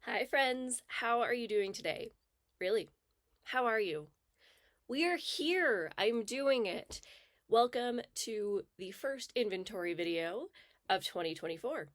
Hi friends, how are you doing today? Really, how are you? We are here! I'm doing it! Welcome to the first inventory video of 2024.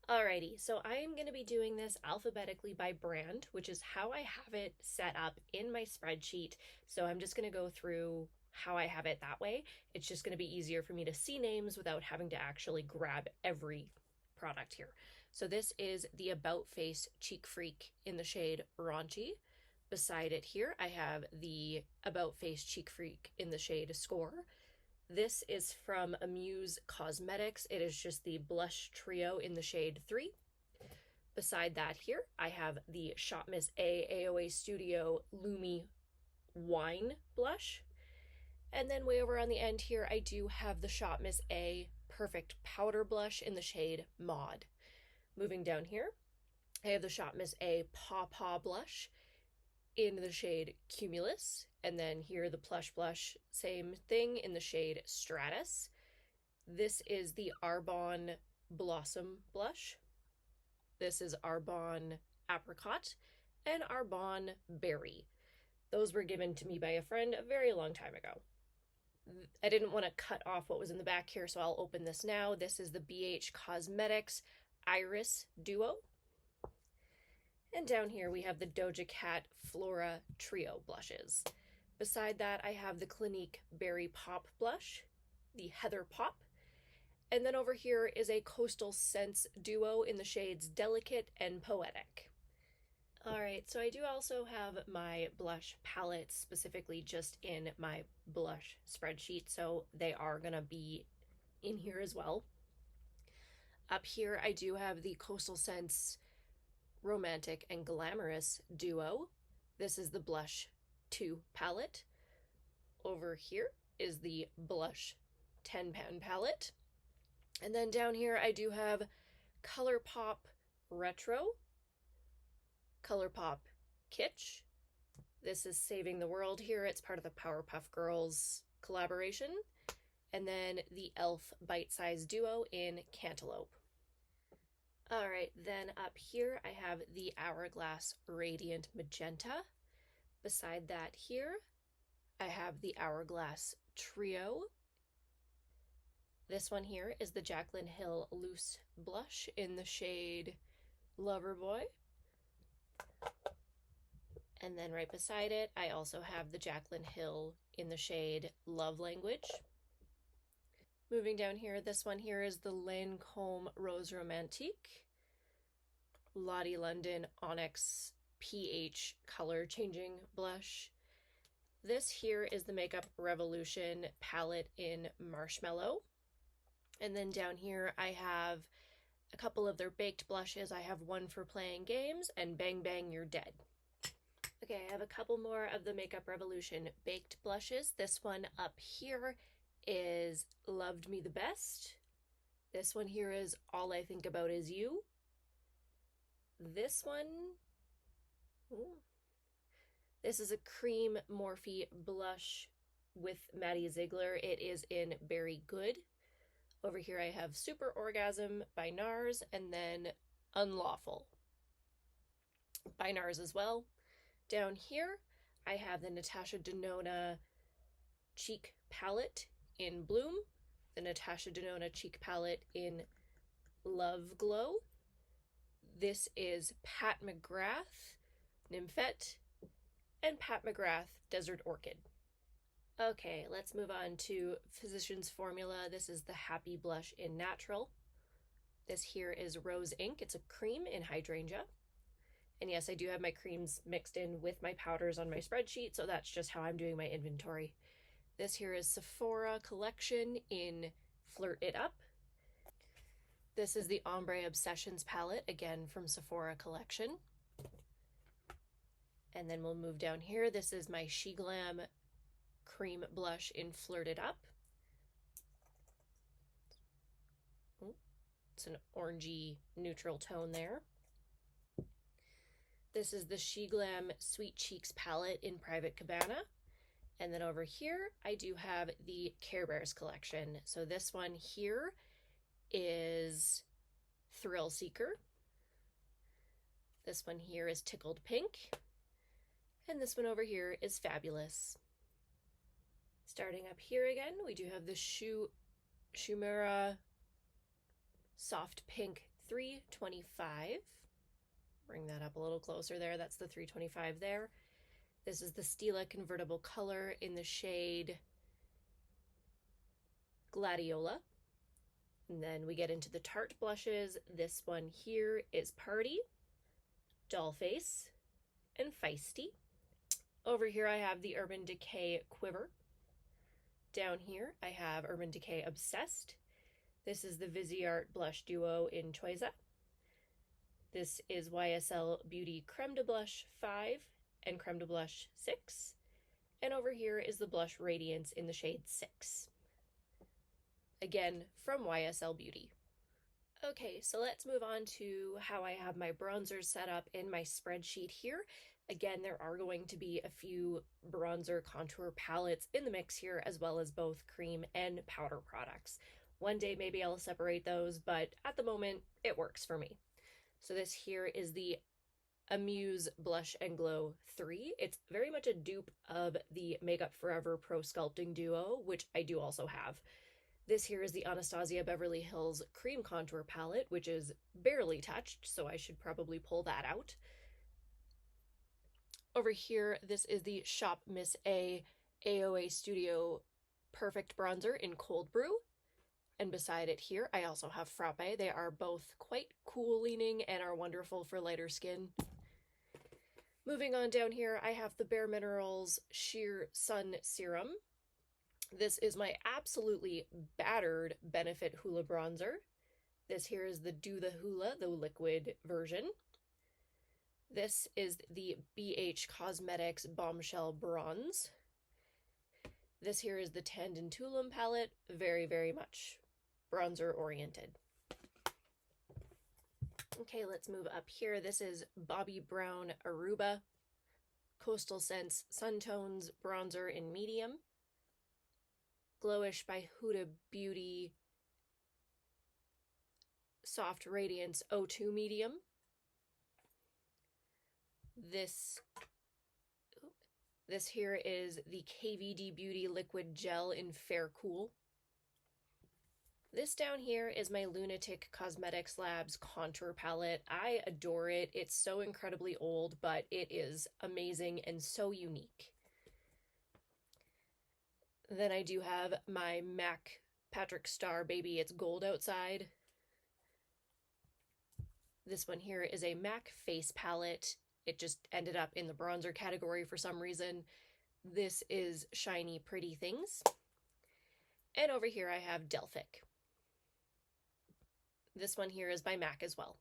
Alrighty, so I am going to be doing this alphabetically by brand, which is how I have it set up in my spreadsheet. So I'm just going to go through how I have it that way. It's just going to be easier for me to see names without having to actually grab every product here. So this is the About Face Cheek Freak in the shade Raunchy. Beside it here, I have the About Face Cheek Freak in the shade Score. This is from Amuse Cosmetics. It is just the blush trio in the shade 3. Beside that here, I have the Shop Miss A AOA Studio Lumi Wine Blush. And then way over on the end here, I do have the Shop Miss A Perfect Powder Blush in the shade Maud. Moving down here, I have the Shop Miss A Paw Paw Blush in the shade Cumulus, and then here the Plush Blush, same thing in the shade Stratus. This is the Arbonne Blossom Blush. This is Arbonne Apricot and Arbonne Berry. Those were given to me by a friend a very long time ago. I didn't want to cut off what was in the back here, so I'll open this now. This is the BH Cosmetics Iris Duo. And down here we have the Doja Cat Flora Trio blushes. Beside that, I have the Clinique Berry Pop blush, the Heather Pop, and then over here is a Coastal Scents duo in the shades Delicate and Poetic. Alright, so I do also have my blush palettes specifically just in my blush spreadsheet, so they are gonna be in here as well. Up here I do have the Coastal Scents Romantic and Glamorous duo. This is the Blush 2 palette. Over here is the Blush 10-pan palette. And then down here I do have ColourPop Retro, ColourPop Kitsch. This is Saving the World here. It's part of the Powerpuff Girls collaboration. And then the e.l.f. Bite Size Duo in Cantaloupe. Alright, then up here I have the Hourglass Radiant Magenta. Beside that here, I have the Hourglass Trio. This one here is the Jaclyn Hill Loose Blush in the shade Loverboy. And then right beside it, I also have the Jaclyn Hill in the shade Love Language. Moving down here, this one here is the Lancome Rose Romantique, Lottie London Onyx PH Color Changing Blush. This here is the Makeup Revolution palette in Marshmallow. And then down here I have a couple of their baked blushes. I have one for playing games and Bang Bang You're Dead. Okay, I have a couple more of the Makeup Revolution baked blushes. This one up here is Loved Me the Best. This one here is All I Think About Is You. This one, this is a Cream Morphe blush with Maddie Ziegler. It is in Berry Good. Over here I have Super Orgasm by NARS, and then Unlawful by NARS as well. Down here I have the Natasha Denona Cheek Palette in Bloom, the Natasha Denona Cheek Palette in Love Glow. This is Pat McGrath Nymphette and Pat McGrath Desert Orchid. Okay, let's move on to Physicians Formula. This is the Happy Blush in Natural. This here is Rose Ink. It's a cream in Hydrangea. And yes, I do have my creams mixed in with my powders on my spreadsheet, so that's just how I'm doing my inventory. This here is Sephora Collection in Flirt It Up. This is the Ombre Obsessions palette, again from Sephora Collection. And then we'll move down here. This is my SheGlam Cream Blush in Flirt It Up. It's an orangey neutral tone there. This is the SheGlam Sweet Cheeks palette in Private Cabana. And then over here, I do have the Care Bears collection. So this one here is Thrill Seeker. This one here is Tickled Pink. And this one over here is Fab-U-Lous. Starting up here again, we do have the Shumura Soft Pink 325. Bring that up a little closer there. That's the 325 there. This is the Stila Convertible Color in the shade Gladiola. And then we get into the Tarte blushes. This one here is Party, Dollface, and Feisty. Over here I have the Urban Decay Quiver. Down here I have Urban Decay Obsessed. This is the Viseart Blush Duo in Choiza. This is YSL Beauty Creme de Blush 5 and Creme de Blush 6. And over here is the Blush Radiance in the shade 6. Again, from YSL Beauty. Okay, so let's move on to how I have my bronzers set up in my spreadsheet here. Again, there are going to be a few bronzer contour palettes in the mix here, as well as both cream and powder products. One day maybe I'll separate those, but at the moment it works for me. So this here is the Amuse Blush and Glow 3. It's very much a dupe of the Makeup Forever Pro Sculpting Duo, which I do also have. This here is the Anastasia Beverly Hills Cream Contour Palette, which is barely touched, so I should probably pull that out. Over here, this is the Shop Miss A AOA Studio Perfect Bronzer in Cold Brew. And beside it here, I also have Frappe. They are both quite cool leaning and are wonderful for lighter skin. Moving on down here, I have the Bare Minerals Sheer Sun Serum. This is my absolutely battered Benefit Hoola bronzer. This here is the Do the Hoola, the liquid version. This is the BH Cosmetics Bombshell Bronze. This here is the Tandem Tulum palette, very, very much bronzer oriented. Okay, let's move up here. This is Bobbi Brown Aruba Coastal Scents Sun Tones bronzer in medium. Glowish by Huda Beauty Soft Radiance O2 medium. This here is the KVD Beauty Liquid Gel in Fair Cool. This down here is my Lunatic Cosmetics Labs contour palette. I adore it. It's so incredibly old, but it is amazing and so unique. Then I do have my MAC Patrick Star Baby It's Gold Outside. This one here is a MAC face palette. It just ended up in the bronzer category for some reason. This is Shiny Pretty Things. And over here I have Delphic. This one here is by MAC as well.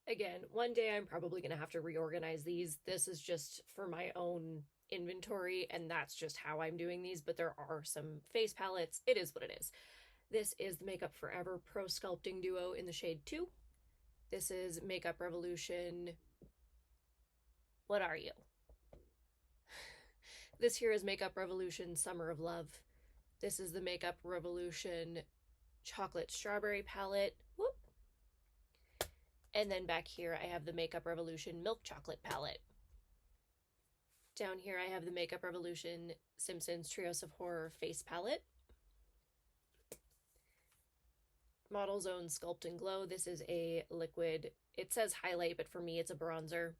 Again, one day I'm probably going to have to reorganize these. This is just for my own inventory, and that's just how I'm doing these, but there are some face palettes. It is what it is. This is the Makeup Forever Pro Sculpting Duo in the shade 2. This is Makeup Revolution. What are you? This here is Makeup Revolution Summer of Love. This is the Makeup Revolution Chocolate Strawberry palette. Whoop. And then back here I have the Makeup Revolution Milk Chocolate palette. Down here I have the Makeup Revolution Simpsons Trios of Horror face palette. Model Zone Sculpt and Glow. This is a liquid. It says highlight, but for me it's a bronzer.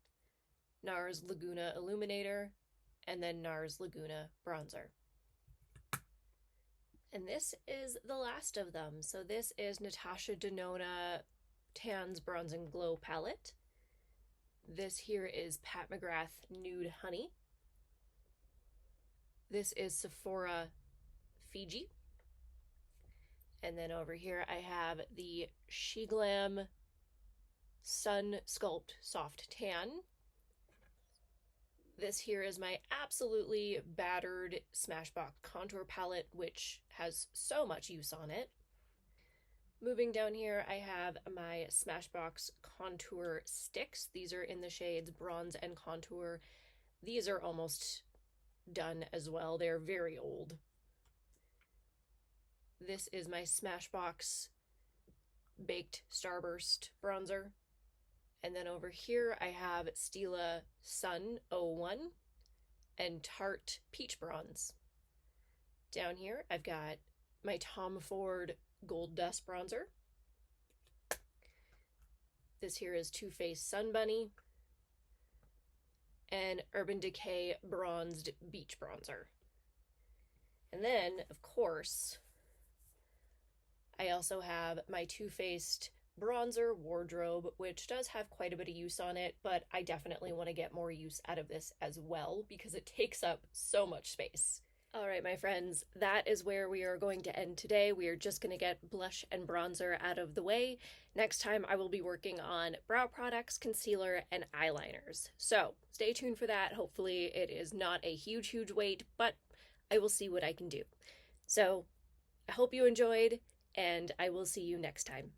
NARS Laguna Illuminator, and then NARS Laguna Bronzer. And this is the last of them. So this is Natasha Denona Tans Bronze and Glow palette. This here is Pat McGrath Nude Honey. This is Sephora Fiji. And then over here I have the SheGlam Sun Sculpt Soft Tan. This here is my absolutely battered Smashbox contour palette, which has so much use on it. Moving down here, I have my Smashbox contour sticks. These are in the shades Bronze and Contour. These are almost done as well. They're very old. This is my Smashbox Baked Starburst bronzer. And then over here I have Stila Sun 01 and Tarte Peach Bronze. Down here I've got my Tom Ford Gold Dust bronzer. This here is Too Faced Sun Bunny and Urban Decay Bronzed Beach Bronzer. And then, of course, I also have my Too Faced bronzer wardrobe, which does have quite a bit of use on it, but I definitely want to get more use out of this as well because it takes up so much space. All right, my friends, that is where we are going to end today. We are just going to get blush and bronzer out of the way. Next time, I will be working on brow products, concealer, and eyeliners. So stay tuned for that. Hopefully it is not a huge, huge wait, but I will see what I can do. So I hope you enjoyed, and I will see you next time.